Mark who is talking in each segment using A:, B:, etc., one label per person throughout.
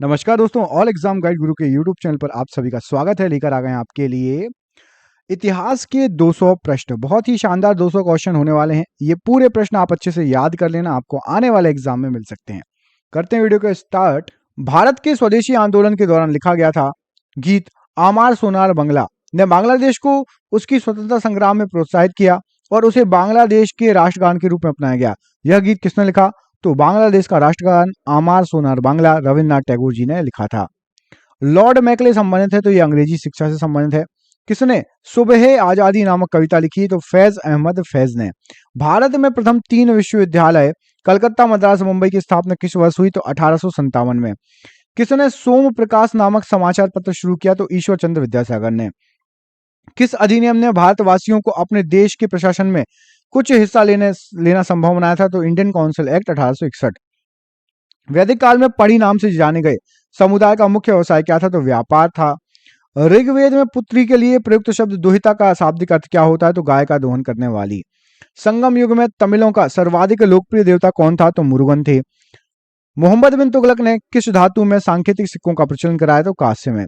A: नमस्कार दोस्तों, all exam guide गुरु के यूट्यूब चैनल पर आप सभी का स्वागत है। लेकर आ गए हैं आपके लिए इतिहास के 200 प्रश्न। बहुत ही शानदार 200 क्वेश्चन होने वाले हैं। ये पूरे प्रश्न आप अच्छे से याद कर लेना, आपको आने वाले एग्जाम में मिल सकते हैं। करते हैं वीडियो को स्टार्ट। भारत के स्वदेशी आंदोलन के दौरान लिखा गया था गीत आमार सोनार बंगला ने बांग्लादेश को उसकी स्वतंत्रता संग्राम में प्रोत्साहित किया और उसे बांग्लादेश के राष्ट्रगान के रूप में अपनाया गया। यह गीत किसने लिखा? तो बांग्लादेश का राष्ट्रगान आमार सोनार बांग्ला रविन्द्रनाथ टैगोर जी ने लिखा था। लॉर्ड मैकले संबंधित है तो ये अंग्रेजी शिक्षा से संबंधित है। किसने सुबह आजादी नामक कविता लिखी? तो फैज अहमद फैज ने। भारत में प्रथम 3 विश्वविद्यालय कलकत्ता, मद्रास, मुंबई की स्थापना किस वर्ष हुई? तो 1857 में। किसने सोम प्रकाश नामक समाचार पत्र शुरू किया? तो ईश्वर चंद्र विद्यासागर ने। किस अधिनियम ने भारतवासियों को अपने देश के प्रशासन में कुछ हिस्सा लेना संभव बनाया था? तो इंडियन काउंसिल एक्ट 1861। वैदिक काल में पढ़ी नाम से जाने गए समुदाय का मुख्य व्यवसाय क्या था? तो व्यापार था। ऋग्वेद में पुत्री के लिए प्रयुक्त शब्द दुहिता का शाब्दिक अर्थ क्या होता है? तो गाय का दोहन करने वाली। संगम युग में तमिलों का सर्वाधिक लोकप्रिय देवता कौन था? तो मुरुगन थे। मोहम्मद बिन तुगलक ने किस धातु में सांकेतिक सिक्कों का प्रचलन कराया? तो कांस्य में।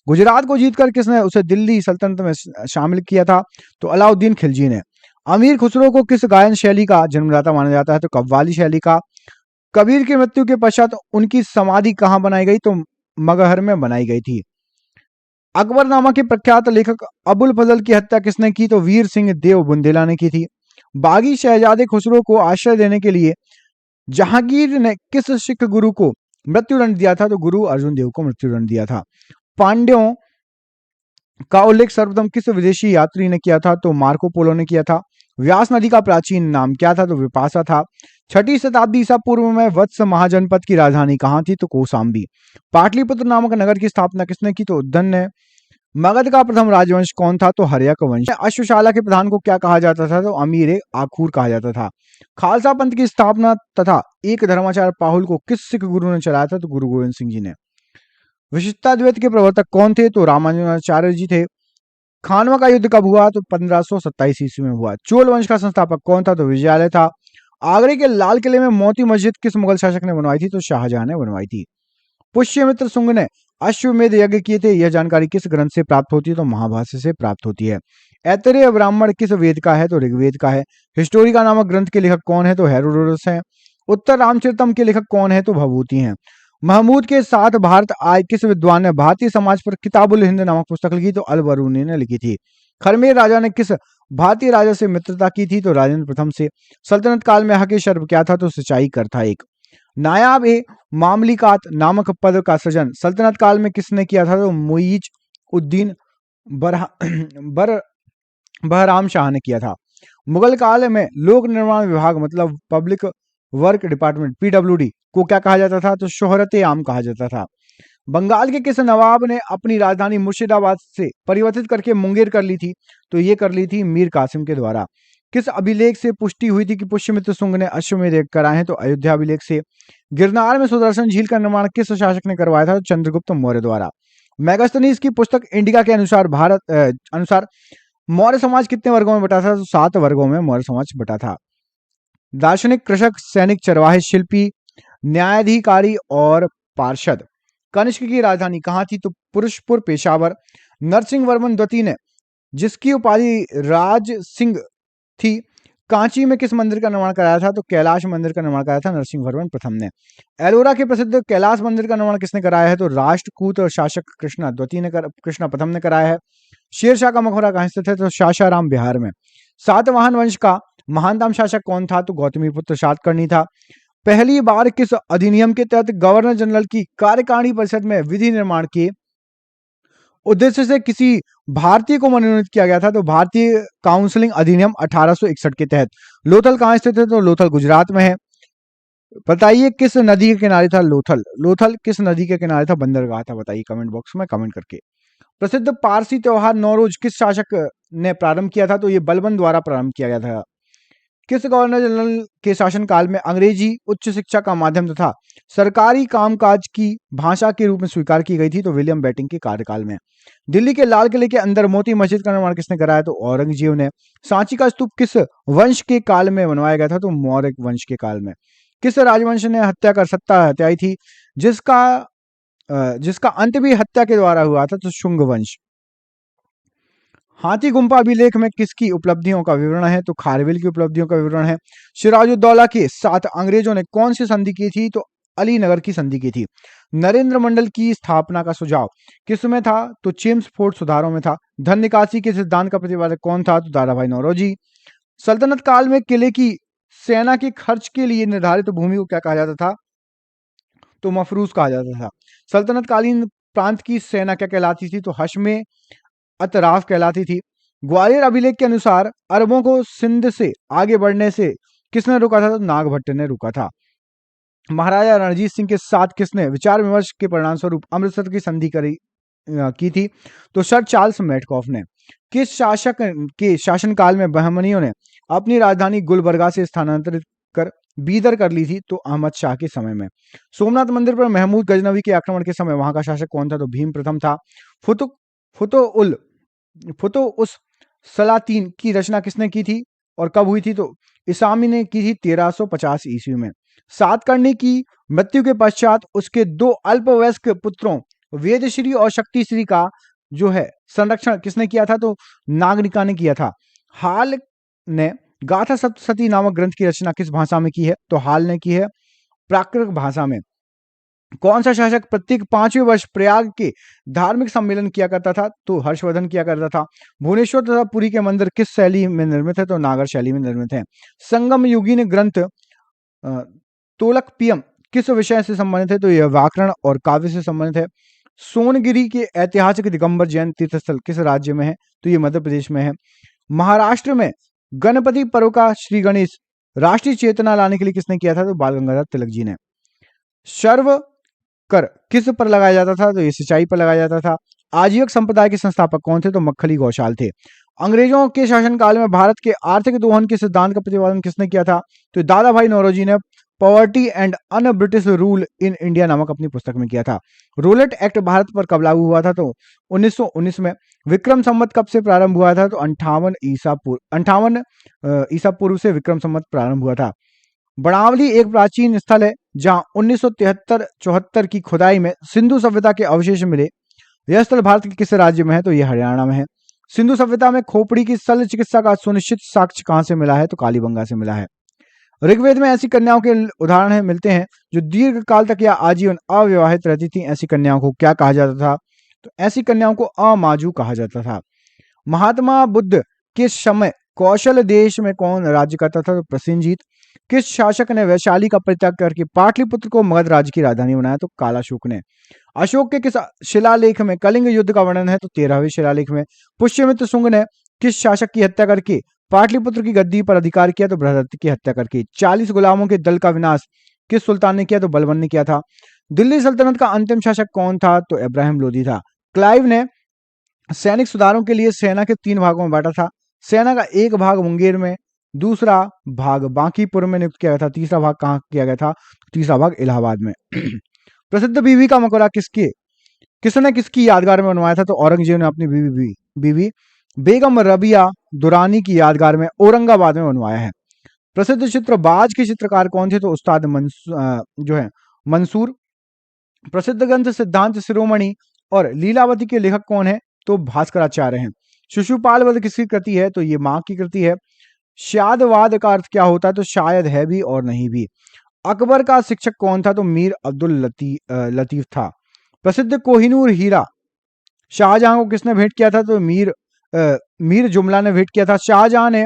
A: गुजरात को जीतकर किसने उसे दिल्ली सल्तनत में शामिल किया था? तो अलाउद्दीन खिलजी ने। अमीर खुसरो को किस गायन शैली का जन्मदाता माना जाता है? तो कव्वाली शैली का। कबीर की मृत्यु के पश्चात उनकी समाधि कहां बनाई गई? तो मगहर में बनाई गई थी। अकबरनामा के प्रख्यात लेखक अबुल फजल की हत्या किसने की? तो वीर सिंह देव बुंदेला ने की थी। बागी शहजादे खुसरो को आश्रय देने के लिए जहांगीर ने किस सिख गुरु को मृत्युदंड दिया था? तो गुरु अर्जुन देव को मृत्युदंड दिया था। पांड्यों का उल्लेख सर्वप्रथम किस विदेशी यात्री ने किया था? तो मार्को पोलो ने किया था। व्यास नदी का प्राचीन नाम क्या था? तो विपाशा था। 6ठी शताब्दी ईसा पूर्व में वत्स महाजनपद की राजधानी कहां थी? तो कौशाम्बी। पाटलिपुत्र नामक नगर की स्थापना किसने की? तो उद्दन ने। मगध का प्रथम राजवंश कौन था? तो हर्यक वंश। अश्वशाला के प्रधान को क्या कहा जाता था? तो अमीर आखूर कहा जाता था। खालसा पंथ की स्थापना तथा एक धर्माचार्य पाहुल को किस सिख गुरु ने चलाया था? तो गुरु गोविंद सिंह जी ने। विशिष्टाद्वैत के प्रवर्तक कौन थे? तो रामानुजाचार्य जी थे। खानवा का युद्ध कब हुआ? तो 1527 ईस्वी में हुआ। चोल वंश का संस्थापक कौन था? तो विजयालय था। आगरे के लाल किले में मोती मस्जिद किस मुगल शासक ने बनवाई थी? तो शाहजहां ने बनवाई थी। पुष्यमित्र शुंग ने अश्वमेध यज्ञ किए थे। यह जानकारी किस ग्रंथ से प्राप्त होती है? तो महाभाष्य से प्राप्त होती है। ऐतरेय ब्राह्मण किस वेद का है? तो ऋग्वेद का है। हिस्टोरिका नामक ग्रंथ के लेखक कौन है? तो हेरोडोटस हैं। उत्तर रामचरितम के लेखक कौन है? तो भभूति हैं। महमूद के साथ भारत आए किस विद्वान ने भारतीय समाज पर किताबुल हिंद नामक पुस्तक लिखी? तो अल बरूनी ने लिखी थी। खरमेर राजा ने किस भारतीय राजा से मित्रता की थी? तो राजेंद्र प्रथम से। सल्तनत काल में हक शर्ब क्या था? तो सिंचाई कर था एक। नायाब ए मामलिकात नामक पद का सृजन सल्तनत काल में किसने किया था? तो मुईज उद्दीन बर बहराम शाह ने किया था। मुगल काल में लोक निर्माण विभाग मतलब पब्लिक वर्क डिपार्टमेंट पीडब्ल्यूडी को क्या कहा जाता था? तो शोहरत आम कहा जाता था। बंगाल के किस नवाब ने अपनी राजधानी मुर्शिदाबाद से परिवर्तित करके मुंगेर कर ली थी? तो ये कर ली थी मीर कासिम के द्वारा। किस अभिलेख से पुष्टि हुई थी कि पुष्यमित्र शुंग ने अश्वमेध यज्ञ कराए हैं? तो अयोध्या अभिलेख से। गिरनार में सुदर्शन झील का निर्माण किस शासक ने करवाया था? तो चंद्रगुप्त मौर्य द्वारा। मेगास्थनीज की पुस्तक इंडिका के अनुसार अनुसार मौर्य समाज कितने वर्गों में बटा था? तो 7 वर्गों में मौर्य समाज बटा था। दार्शनिक, कृषक, सैनिक, चरवाहे, शिल्पी, न्यायाधिकारी और पार्षद। कनिष्क की राजधानी कहां थी? तो पुरुषपुर, पेशावर। नरसिंह वर्मन द्वितीय ने जिसकी उपाधि राज सिंह थी, कांची में किस मंदिर का निर्माण कराया था? तो कैलाश मंदिर का निर्माण कराया था नरसिंह वर्मन प्रथम ने। एलोरा के प्रसिद्ध कैलाश मंदिर का निर्माण किसने कराया है? तो राष्ट्रकूट और शासक कृष्णा प्रथम ने कराया है। शेरशाह का मकबरा कहां स्थित है? तो सासाराम बिहार में। सातवाहन वंश का महानतम शासक कौन था? तो गौतमीपुत्र सातकर्णी था। पहली बार किस अधिनियम के तहत गवर्नर जनरल की कार्यकारिणी परिषद में विधि निर्माण के उद्देश्य से किसी भारतीय को मनोनीत किया गया था? तो भारतीय काउंसलिंग अधिनियम 1861 के तहत। लोथल कहां स्थित है? तो लोथल गुजरात में है। बताइए किस नदी के किनारे था लोथल? लोथल किस नदी के किनारे था? बंदरगाह था। बताइए कमेंट बॉक्स में कमेंट करके। प्रसिद्ध पारसी त्योहार नौरोज किस शासक ने प्रारंभ किया था? तो ये बलबन द्वारा प्रारंभ किया गया था। किस गवर्नर जनरल के शासनकाल में अंग्रेजी उच्च शिक्षा का माध्यम तथा सरकारी कामकाज की भाषा के रूप में स्वीकार की गई थी? तो विलियम बेटिंग के कार्यकाल में। दिल्ली के लाल किले के अंदर मोती मस्जिद का निर्माण किसने कराया? तो औरंगजेब ने। सांची का स्तूप किस वंश के काल में बनवाया गया था? तो मौर्य वंश के काल में। किस राजवंश ने हत्या कर सत्ता हत्याई थी जिसका जिसका अंत भी हत्या के द्वारा हुआ था, तो शुंग वंश। हाथी गुम्फा अभिलेख में किसकी उपलब्धियों का विवरण है, तो खारवेल की उपलब्धियों का विवरण है। सिराजुद्दौला के साथ अंग्रेजों ने कौन सी संधि की थी, तो अलीनगर की संधि की थी। नरेंद्र मंडल की स्थापना का सुझाव किसमें था, तो चेम्सफोर्ड सुधारों में था। धन निकासी के सिद्धांत का प्रतिपादक कौन था, तो दादाभाई नौरोजी। सल्तनत काल में किले की सेना के खर्च के लिए निर्धारित भूमि को क्या कहा जाता था, तो मफरूज कहा जाता था। सल्तनत कालीन प्रांत की सेना क्या कहलाती थी, तो हशमे अतराफ कहलाती थी। ग्वालियर अभिलेख के अनुसार अरबों को सिंध से आगे बढ़ने से किसने रोका था, तो नागभट्ट ने रोका था। महाराजा रणजीत सिंह के साथ किसने विचार विमर्श के परिणाम स्वरूप अमृतसर की संधि की थी, तो सर चार्ल्स मेटकॉफ ने। किस शासक के शासनकाल में बहमनियों ने अपनी राजधानी गुलबर्गा से स्थानांतरित कर बीदर कर ली थी, तो अहमद शाह के समय में। सोमनाथ मंदिर पर महमूद गजनवी के आक्रमण के समय वहां का शासक कौन था, तो भीम प्रथम था। फुतो उस सलातीन की रचना किसने की थी और कब हुई थी, तो इसामी ने की थी 1350 ईस्वी में। सातकर्णी की मृत्यु के पश्चात उसके दो अल्पवयस्क पुत्रों वेदश्री और शक्तिश्री का जो है संरक्षण किसने किया था, तो नागरिका ने किया था। हाल ने गाथा सप्तशती नामक ग्रंथ की रचना किस भाषा में की है, तो हाल ने की है प्राकृत भाषा में। कौन सा शासक प्रत्येक 5वें वर्ष प्रयाग के धार्मिक सम्मेलन किया करता था, तो हर्षवर्धन किया करता था। भुवनेश्वर तथा पुरी के मंदिर किस शैली में निर्मित है, तो नागर शैली में निर्मित है। संगम युगी ने ग्रंथ तोलकपियम किस विषय से संबंधित है, तो यह व्याकरण और काव्य से संबंधित है। सोनगिरी के ऐतिहासिक दिगंबर जैन तीर्थ स्थल किस राज्य में है, तो ये मध्य प्रदेश में है। महाराष्ट्र में गणपति पर्व का श्री गणेश राष्ट्रीय चेतना लाने के लिए किसने किया था, तो बाल गंगाधर तिलक जी ने। सर्व कर किस पर लगाया जाता था, तो ये सिंचाई पर लगाया जाता था। आजीवक संप्रदाय के संस्थापक कौन थे, तो मक्खली गौशाल थे। अंग्रेजों के शासनकाल में भारत के आर्थिक दोहन के सिद्धांत का प्रतिपादन किसने किया था, तो दादा भाई नौरोजी ने poverty and un British rule in India नामक अपनी पुस्तक में किया था। रोलेट एक्ट भारत पर कब लागू हुआ था, तो 1919 में। विक्रम संवत कब से प्रारंभ हुआ था, तो 58 ईसा पूर्व से विक्रम संवत प्रारंभ हुआ था। बड़ावली एक प्राचीन स्थल है जहां 1973-74 की खुदाई में सिंधु सभ्यता के अवशेष मिले। यह स्थल भारत के किस राज्य में है, तो यह हरियाणा में है। सिंधु सभ्यता में खोपड़ी की शल्य चिकित्सा का सुनिश्चित साक्ष्य कहां से मिला है, तो कालीबंगा से मिला है। ऋग्वेद में ऐसी कन्याओं के उदाहरण मिलते हैं जो दीर्घ काल तक या आजीवन अविवाहित रहती थी। ऐसी कन्याओं को क्या कहा जाता था, तो ऐसी कन्याओं को अमाजू कहा जाता था। महात्मा बुद्ध के समय कौशल देश में कौन राज्य करता था, तो प्रसेनजीत। किस शासक ने वैशाली का परित्याग करके पाटलिपुत्र को मगध राज्य की राजधानी बनाया, तो कालाशोक ने। अशोक के किस शिलालेख में कलिंग युद्ध का वर्णन है, तो 13वें शिलालेख में। पुष्यमित्र शुंग ने किस शासक की हत्या करके पाटलिपुत्र की गद्दी पर अधिकार किया, तो बृहदत्त की हत्या करके। 40 गुलामों के दल का विनाश किस सुल्तान ने किया, तो बलबन ने किया था। दिल्ली सल्तनत का अंतिम शासक कौन था, तो इब्राहिम लोदी था। क्लाइव ने सैनिक सुधारों के लिए सेना के 3 भागों में बांटा था। सेना का एक भाग मुंगेर में, दूसरा भाग बांकीपुर में नियुक्त किया गया था, तीसरा भाग कहाँ किया गया था, तीसरा भाग इलाहाबाद में। प्रसिद्ध बीवी का मकबरा किसने किसकी यादगार में बनवाया था, तो औरंगजेब ने अपनी बीवी बेगम रबिया दुरानी की यादगार में औरंगाबाद में बनवाया है। प्रसिद्ध चित्रबाज के चित्रकार कौन थे, तो उस्ताद मंसूर। प्रसिद्ध ग्रंथ सिद्धांत शिरोमणि और लीलावती के लेखक कौन है, तो भास्कराचार्य हैं। शिशुपाल वध किसकी कृति है, तो ये मां की कृति है। शादवाद का अर्थ क्या होता है, तो शायद है भी और नहीं भी। अकबर का शिक्षक कौन था, तो मीर अब्दुल लतीफ था। प्रसिद्ध कोहिनूर हीरा शाहजहां को किसने भेंट किया था, तो मीर जुमला ने भेंट किया था। शाहजहां ने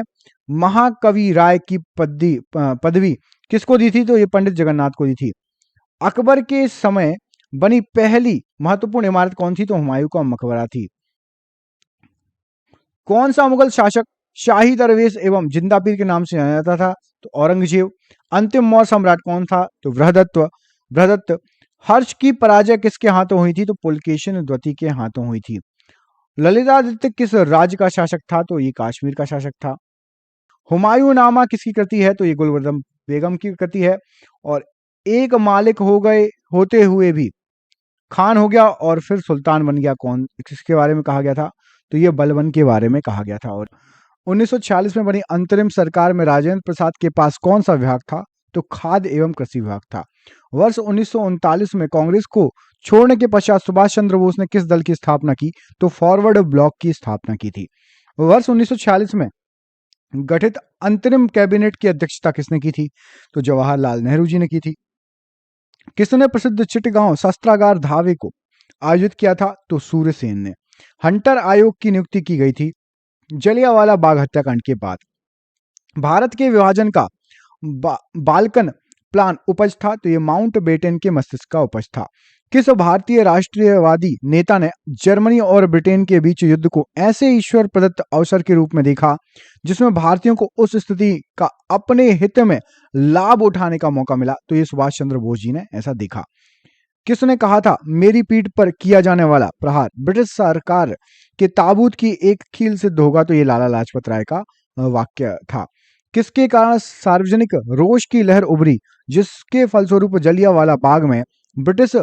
A: महाकवि राय की पदवी किसको दी थी, तो ये पंडित जगन्नाथ को दी थी। अकबर के समय बनी पहली महत्वपूर्ण इमारत कौन थी, तो हुमायूं का मकबरा थी। कौन सा मुगल शासक शाही दरवेश एवं जिंदा पीर के नाम से जाना जाता था, तो औरंगजेब। अंतिम मौर्य सम्राट कौन था, तो बृहदत्त। हर्ष की पराजय किसके हाथों हुई थी, तो पुलकेशिन द्वितीय के हाथों हुई थी। ललितादित्य किस राज्य का शासक था, तो ये कश्मीर का शासक था। हुमायूं नामा किसकी कृति है, तो ये गुलबर्दम बेगम की कृति है। और एक मालिक होते हुए भी खान हो गया और फिर सुल्तान बन गया, कौन किसके बारे में कहा गया था, तो ये बलबन के बारे में कहा गया था। और 1946 में बनी अंतरिम सरकार में राजेंद्र प्रसाद के पास कौन सा विभाग था, तो खाद्य एवं कृषि विभाग था। वर्ष 1939 में कांग्रेस को छोड़ने के पश्चात सुभाष चंद्र बोस ने किस दल की स्थापना की? तो फॉरवर्ड ब्लॉक की स्थापना की थी। वर्ष 1946 में गठित अंतरिम कैबिनेट की अध्यक्षता किसने की थी? तो जवाहरलाल नेहरू जी ने की थी। किसने प्रसिद्ध चिटगांव शस्त्रागार धावे को आयोजित किया था? तो सूर्यसेन ने। हंटर आयोग की नियुक्ति की गई थी जलियांवाला बाग हत्याकांड के बाद। भारत के विभाजन का बाल्कन प्लान उपज था? तो ये माउंट बेटन के मस्तिष्क का उपज था। किस भारतीय राष्ट्रीयवादी नेता ने जर्मनी और ब्रिटेन के बीच युद्ध को ऐसे ईश्वर प्रदत्त अवसर के रूप में देखा जिसमें भारतीयों को उस स्थिति का अपने हित में लाभ उठाने का मौका मिला? तो ये सुभाष चंद्र बोस जी ने ऐसा देखा। किसने कहा था मेरी पीठ पर किया जाने वाला प्रहार ब्रिटिश सरकार के ताबूत की एक कील सिद्ध होगा? तो ये लाला लाजपत राय का वाक्य था। किसके कारण सार्वजनिक रोष की लहर उभरी जिसके फलस्वरूप जलियांवाला बाग में ब्रिटिश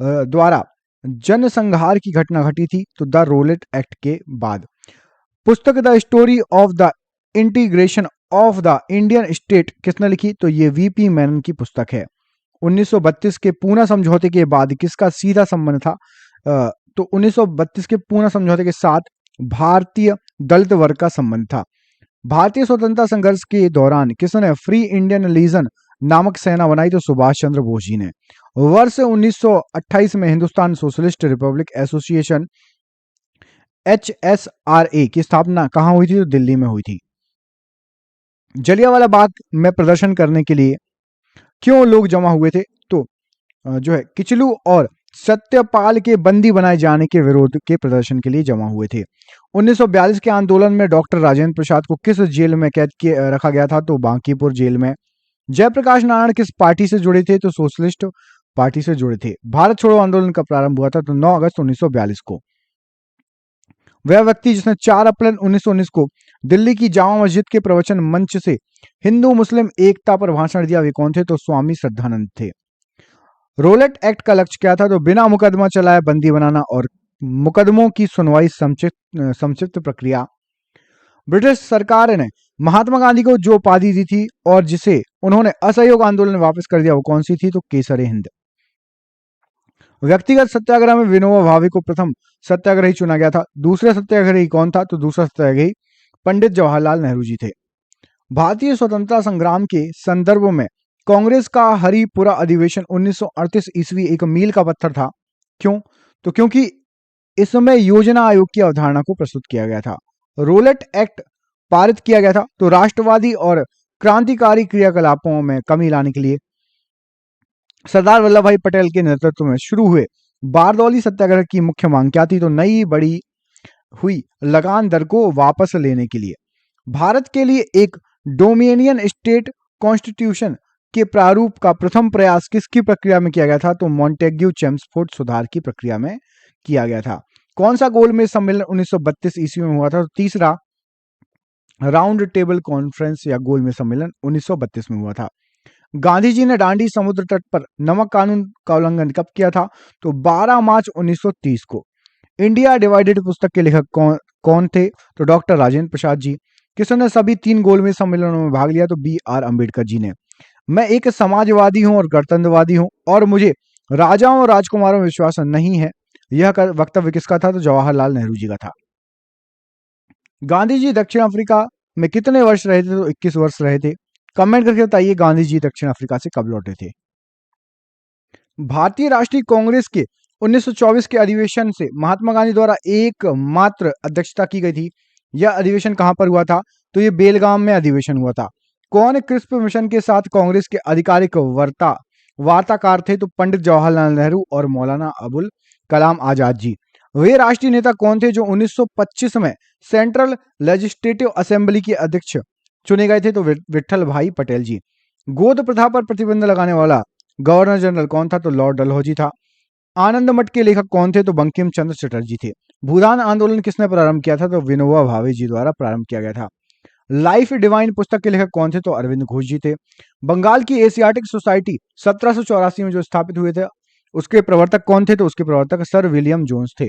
A: द्वारा जनसंहार की घटना घटी थी? तो द रोलेट एक्ट के बाद। पुस्तक the story of the integration of the Indian state किसने लिखी? तो ये वीपी मेनन की पुस्तक है। 1932 के पूना समझौते के बाद किसका सीधा संबंध था? तो 1932 के पूना समझौते के साथ भारतीय दलित वर्ग का संबंध था। भारतीय स्वतंत्रता संघर्ष के दौरान किसने फ्री इंडियन लीजन नामक सेना बनाई? तो सुभाष चंद्र बोस जी ने। वर्ष 1928 में Hindustan socialist Republic association HSRA की स्थापना कहां हुई थी? तो दिल्ली में हुई थी। जलियांवाला बाग में प्रदर्शन करने के लिए क्यों लोग जमा हुए थे? तो जो है किचलू और सत्यपाल के बंदी बनाए जाने के विरोध के प्रदर्शन के लिए जमा हुए थे। 1942 के आंदोलन में डॉक्टर राजेंद्र प्रसाद को किस जेल में कैद किए रखा गया था? तो बांकीपुर जेल में। जयप्रकाश नारायण किस पार्टी से जुड़े थे? तो सोशलिस्ट पार्टी से जुड़े थे। भारत छोड़ो आंदोलन का प्रारंभ हुआ था? तो 9 अगस्त 1942 को। वह व्यक्ति जिसने 4 अप्रैल 1919 को दिल्ली की जामा मस्जिद के प्रवचन मंच से हिंदू मुस्लिम एकता पर भाषण दिया, वे कौन थे? तो स्वामी श्रद्धानंद थे। रोलेट एक्ट का लक्ष्य क्या था? तो बिना मुकदमा चलाए बंदी बनाना और मुकदमों की सुनवाई संक्षिप्त प्रक्रिया। ब्रिटिश सरकार ने महात्मा गांधी को जो उपाधि दी थी और जिसे उन्होंने असहयोग आंदोलन में वापस कर दिया वो कौन सी थी? तो केसर हिंद। व्यक्तिगत सत्याग्रह में विनोबा भावे को प्रथम सत्याग्रही चुना गया था। दूसरे सत्याग्रही कौन था? तो दूसरा सत्याग्रही पंडित जवाहरलाल नेहरू जी थे। भारतीय स्वतंत्रता संग्राम के संदर्भ में कांग्रेस का हरिपुरा अधिवेशन 1938 ईस्वी एक मील का पत्थर था। क्यों? तो क्योंकि इसमें योजना आयोग की अवधारणा को प्रस्तुत किया गया था। रोलेट एक्ट पारित किया गया था तो राष्ट्रवादी और क्रांतिकारी क्रियाकलापों में कमी लाने के लिए। सरदार वल्लभ भाई पटेल के नेतृत्व में शुरू हुए बारदौली सत्याग्रह की मुख्य मांग क्या थी? तो नई बढ़ी हुई लगान दर को वापस लेने के लिए। भारत के लिए एक डोमिनियन स्टेट कॉन्स्टिट्यूशन के प्रारूप का प्रथम प्रयास किसकी प्रक्रिया में किया गया था? तो मॉन्टेग्यू चेम्सफोर्ड सुधार की प्रक्रिया में किया गया था। कौन सा गोलमेज सम्मेलन 1932 ईस्वी में हुआ था? तो तीसरा राउंड टेबल कॉन्फ्रेंस या गोलमेज सम्मेलन 1932 में हुआ था। गांधी जी ने दांडी समुद्र तट पर नमक कानून का उल्लंघन कब किया था? तो 12 मार्च 1930 को। इंडिया डिवाइडेड पुस्तक के लेखक कौन थे? तो डॉक्टर राजेंद्र प्रसाद जी। किसने सभी 3 गोलमेज सम्मेलनों में भाग लिया? तो BR अम्बेडकर जी ने। मैं एक समाजवादी हूं और गणतंत्रवादी हूं और मुझे राजाओं और राजकुमारों में विश्वास नहीं है, यह वक्तव्य किसका था? तो जवाहरलाल नेहरू जी का था। गांधी जी दक्षिण अफ्रीका में कितने वर्ष रहे थे? तो 21 वर्ष रहे थे। कमेंट करके बताइए गांधी जी दक्षिण अफ्रीका से कब लौटे थे। भारतीय राष्ट्रीय कांग्रेस के 1924 के अधिवेशन से महात्मा गांधी द्वारा एकमात्र अध्यक्षता की गई थी। यह अधिवेशन कहां पर हुआ था? तो यह बेलगाम में अधिवेशन हुआ था। कौन क्रिस्प मिशन के साथ कांग्रेस के आधिकारिक वार्ताकार थे? तो पंडित जवाहरलाल नेहरू और मौलाना अबुल कलाम आजाद जी। वे राष्ट्रीय नेता कौन थे जो 1925 में सेंट्रल लेजिस्लेटिव असेंबली के अध्यक्ष चुने गए थे? तो विठल भाई पटेल जी। गोद प्रथा पर प्रतिबंध लगाने वाला गवर्नर जनरल कौन था? तो लॉर्ड डलहौजी था। आनंद मठ के लेखक कौन थे? तो बंकिम चंद्र चटर्जी थे। भूदान आंदोलन किसने प्रारंभ किया था? तो विनोबा भावे जी द्वारा प्रारंभ किया गया था। लाइफ डिवाइन पुस्तक के लेखक कौन थे? तो अरविंद घोष जी थे। बंगाल की एशियाटिक सोसाइटी 1784 में जो स्थापित हुए थे उसके प्रवर्तक कौन थे? तो उसके प्रवर्तक सर विलियम जोन्स थे।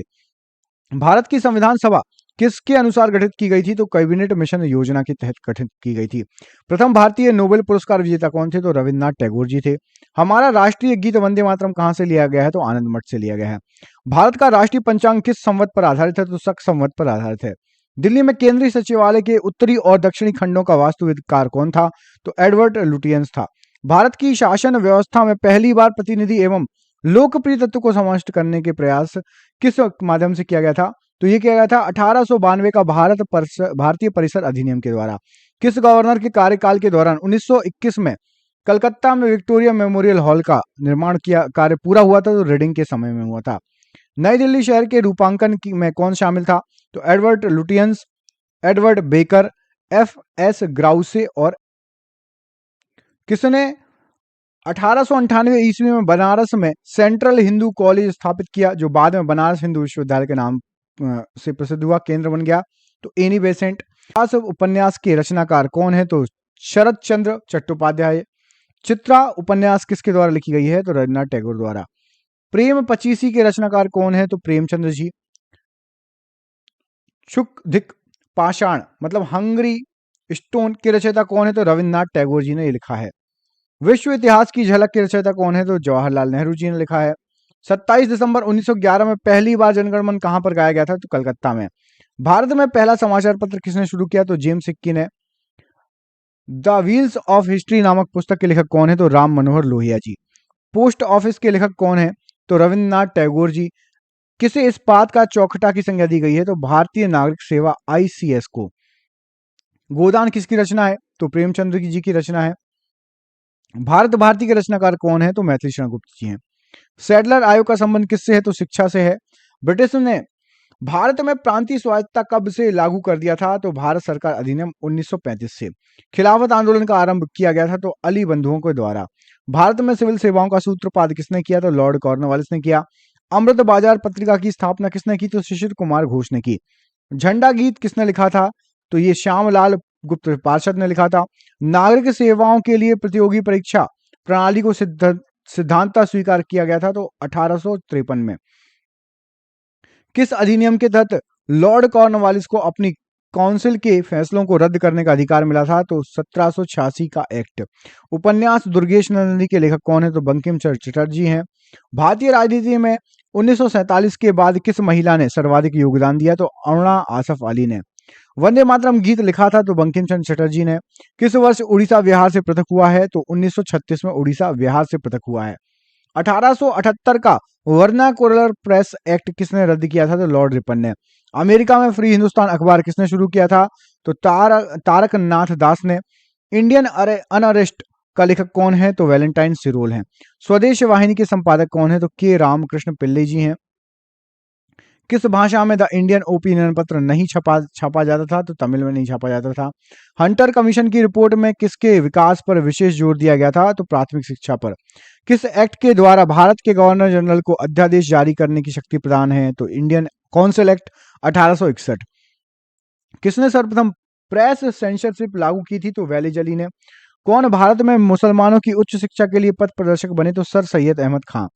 A: भारत की संविधान सभा किसके अनुसार गठित की गई थी? तो कैबिनेट मिशन योजना के तहत गठित की गई थी। प्रथम भारतीय नोबेल पुरस्कार विजेता कौन थे? तो रविन्द्रनाथ टैगोर जी थे। हमारा राष्ट्रीय गीत वंदे मातरम कहां से लिया गया है? तो आनंद मठ से लिया गया है। भारत का राष्ट्रीय पंचांग किस संवत पर आधारित है? तो शक संवत पर आधारित है। दिल्ली में केंद्रीय सचिवालय के उत्तरी और दक्षिणी खंडों का वास्तुविदकार कौन था? तो एडवर्ड लुटियंस था। भारत की शासन व्यवस्था में पहली बार प्रतिनिधि एवं लोकप्रिय तत्व को समाविष्ट करने के प्रयास किस माध्यम से किया गया था? तो ये किया गया था 1892 का भारतीय परिसर अधिनियम के द्वारा। किस गवर्नर के कार्यकाल के दौरान 1921 में कलकत्ता में विक्टोरिया मेमोरियल हॉल का निर्माण किया कार्य पूरा हुआ था? तो रीडिंग के समय में हुआ था। नई दिल्ली शहर के रूपांकन में कौन शामिल था? तो Edward Lutyens, Edward Baker, F S Growse और किसने 1898 ईस्वी में बनारस में सेंट्रल हिंदू कॉलेज स्थापित किया, जो बाद में बनारस हिंदू विश्वविद्यालय के नाम से प्रसिद्ध हुआ, केंद्र बन गया? तो एनी बेसेंट। उपन्यास के रचनाकार कौन है? तो शरद चंद्र चट्टोपाध्याय। चित्रा उपन्यास किसके द्वारा लिखी गई है? तो रविन्द्रनाथ टैगोर द्वारा। प्रेम पचीसी के रचनाकार कौन है? तो प्रेमचंद्र जी। क्षुधिक पाषाण मतलब हंगरी स्टोन के रचयिता कौन है? तो रविन्द्रनाथ टैगोर जी ने ये लिखा है। विश्व इतिहास की झलक के रचयिता कौन है? तो जवाहरलाल नेहरू जी ने लिखा है। 27 दिसंबर 1911 में पहली बार जनगण मन कहां पर गाया गया था? तो कलकत्ता में। भारत में पहला समाचार पत्र किसने शुरू किया? तो जेम्स सिक्की ने। द व्हील्स ऑफ हिस्ट्री नामक पुस्तक के लेखक कौन है? तो राम मनोहर लोहिया जी। पोस्ट ऑफिस के लेखक कौन है? तो रविन्द्रनाथ टैगोर जी। किसे इस्पात का चौखटा की संज्ञा दी गई है? तो भारतीय नागरिक सेवा ICS को। गोदान किसकी रचना है? तो प्रेमचंद्र जी की रचना है। भारत भारती के रचनाकार कौन है? तो मैथिली शरण गुप्त जी हैं। सैडलर आयोग का संबंध किससे है? तो शिक्षा से है। ब्रिटिश ने भारत में प्रांतीय स्वायत्तता कब से लागू कर दिया था? तो भारत सरकार अधिनियम 1935 से। खिलाफत आंदोलन का आरंभ किया गया था? तो अली बंधुओं के द्वारा। भारत में सिविल सेवाओं का सूत्रपात किसने किया? तो लॉर्ड कॉर्नवालिस ने किया। अमृत बाजार पत्रिका की स्थापना किसने की? तो शिशिर कुमार घोष ने की। झंडा गीत किसने लिखा था? तो ये श्यामलाल गुप्त पार्षद ने लिखा था। नागरिक सेवाओं के लिए प्रतियोगी परीक्षा प्रणाली को सिद्धांततः स्वीकार किया गया था? तो 1853 में। किस अधिनियम के तहत लॉर्ड कॉर्नवालिस को अपनी काउंसिल के फैसलों को रद्द करने का अधिकार मिला था? तो 1786 का एक्ट। उपन्यास दुर्गेश नंदी के लेखक कौन है? तो बंकिम चंद्र चटर्जी हैं। भारतीय राजनीति में 1947 के बाद किस महिला ने सर्वाधिक योगदान दिया? तो अरुणा आसफ अली ने। वंदे मातरम गीत लिखा था? तो बंकिम चंद्र चटर्जी ने। किस वर्ष उड़ीसा बिहार से पृथक हुआ है? तो 1936 में उड़ीसा बिहार से पृथक हुआ है। 1878 का वर्नाकुलर प्रेस एक्ट किसने रद्द किया था? तो लॉर्ड रिपन ने। अमेरिका में फ्री हिंदुस्तान अखबार किसने शुरू किया था? तो तारक नाथ दास ने। इंडियन अनअरेस्ट का लेखक कौन है? तो वैलेंटाइन सिरोल हैं। स्वदेश वाहिनी के संपादक कौन है? तो के रामकृष्ण पिल्ले जी हैं। किस भाषा में द इंडियन ओपिनियन पत्र नहीं छापा जाता था? तो तमिल में नहीं छापा जाता था। हंटर कमीशन की रिपोर्ट में किसके विकास पर विशेष जोर दिया गया था? तो प्राथमिक शिक्षा पर। किस एक्ट के द्वारा भारत के गवर्नर जनरल को अध्यादेश जारी करने की शक्ति प्रदान है? तो इंडियन काउंसिल एक्ट 1861। किसने सर्वप्रथम प्रेस सेंसरशिप लागू की थी? तो वेलेज अली ने। कौन भारत में मुसलमानों की उच्च शिक्षा के लिए पथ प्रदर्शक बने? तो सर सैयद अहमद खां।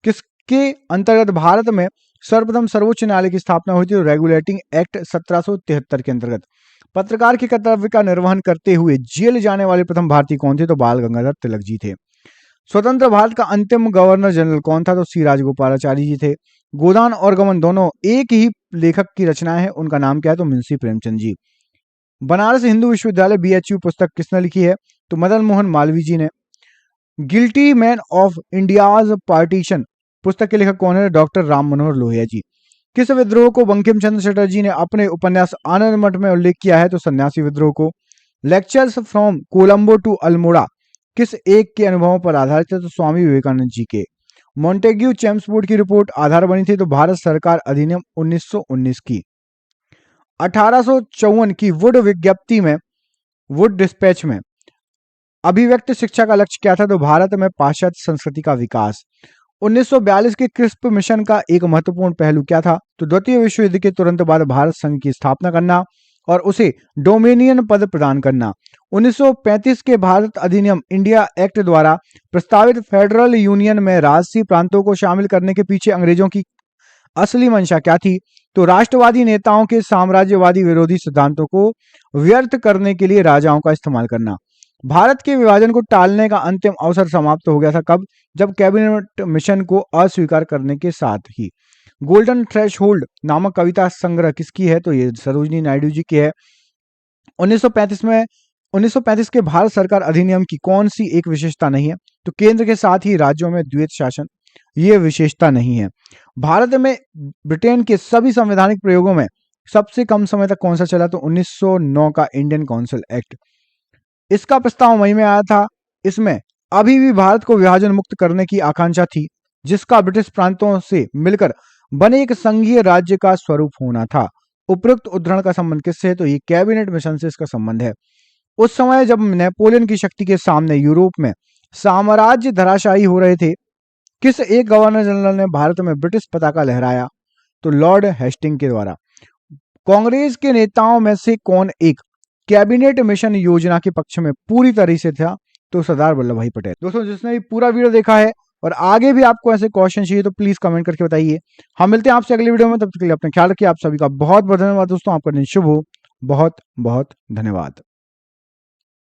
A: किसके अंतर्गत भारत में सर्वप्रथम सर्वोच्च न्यायालय की स्थापना हुई थी? तो रेगुलेटिंग एक्ट 1773 के अंतर्गत। पत्रकार के कर्तव्य का निर्वहन करते हुए जेल जाने वाले प्रथम भारतीय कौन थे? तो बाल गंगाधर तिलक जी थे। स्वतंत्र भारत का अंतिम गवर्नर जनरल कौन था? तो सी राजगोपालाचारी जी थे। गोदान और गमन दोनों एक ही लेखक की रचना है, उनका नाम क्या है? तो मुंशी प्रेमचंद जी। बनारस हिंदू विश्वविद्यालय BHU पुस्तक किसने लिखी है? तो मदन मोहन मालवीय जी ने। Guilty man of India's partition पुस्तक के लेखक कौन है? डॉक्टर राम मनोहर लोहिया जी। किस विद्रोह को बंकिम चंद्र चटर्जी ने अपने उपन्यास आनंद मठ में उल्लेख किया है? तो सन्यासी विद्रोह को। Lectures from Colombo to Almora किस एक के अनुभवों पर आधारित है? तो स्वामी विवेकानंद जी के। मॉन्टेग्यू चेम्सफोर्ड की रिपोर्ट आधार बनी थी? तो भारत सरकार अधिनियम 1919 की। 1854 की वुड विज्ञप्ति में, वुड डिस्पैच में अभिव्यक्त शिक्षा का लक्ष्य क्या था? तो भारत में पाश्चात्य संस्कृति का विकास। 1942 के क्रिस्प मिशन का एक महत्वपूर्ण पहलू क्या था? तो द्वितीय विश्व युद्ध के तुरंत बाद भारत संघ की स्थापना करना और उसे डोमिनियन पद प्रदान करना। 1935 के भारत अधिनियम इंडिया एक्ट द्वारा प्रस्तावित फेडरल यूनियन में राजसी प्रांतों को शामिल करने के पीछे असली मंशा क्या थी? तो राष्ट्रवादी नेताओं के साम्राज्यवादी विरोधी सिद्धांतों को व्यर्थ करने के लिए राजाओं का इस्तेमाल करना। भारत के विभाजन को टालने का अंतिम अवसर समाप्त हो गया था कब? जब कैबिनेट मिशन को अस्वीकार करने के साथ ही। गोल्डन थ्रेशहोल्ड नामक कविता संग्रह किसकी है? तो ये सरोजिनी नायडू जी की है। 1935 के भारत सरकार अधिनियम की कौन सी एक विशेषता नहीं है? तो केंद्र के साथ ही राज्यों में द्वैत शासन, ये विशेषता नहीं है। भारत में ब्रिटेन के सभी संवैधानिक प्रयोगों में सबसे कम समय तक कौन सा चला? तो 1909 का इंडियन काउंसिल एक्ट। इसका प्रस्ताव मई में आया था। इसमें अभी भी भारत को विभाजन मुक्त करने की आकांक्षा थी, जिसका ब्रिटिश प्रांतों से मिलकर बने एक संघीय राज्य का स्वरूप होना था। उपयुक्त उद्धरण का संबंध किससे है? तो ये कैबिनेट मिशन से इसका संबंध है। उस समय जब नेपोलियन की शक्ति के सामने यूरोप में साम्राज्य धराशायी हो रहे थे, किस एक गवर्नर जनरल ने भारत में ब्रिटिश पताका लहराया? तो लॉर्ड हेस्टिंग के द्वारा। कांग्रेस के नेताओं में से कौन एक कैबिनेट मिशन योजना के पक्ष में पूरी तरह से था? तो सरदार वल्लभ भाई पटेल। दोस्तों, जिसने भी पूरा वीडियो देखा है और आगे भी आपको ऐसे क्वेश्चन चाहिए तो प्लीज कमेंट करके बताइए। हम मिलते हैं आपसे अगले वीडियो में, तब तक के लिए अपना ख्याल रखिए। आप सभी का बहुत बहुत धन्यवाद दोस्तों, आपका दिन शुभ हो। बहुत बहुत धन्यवाद।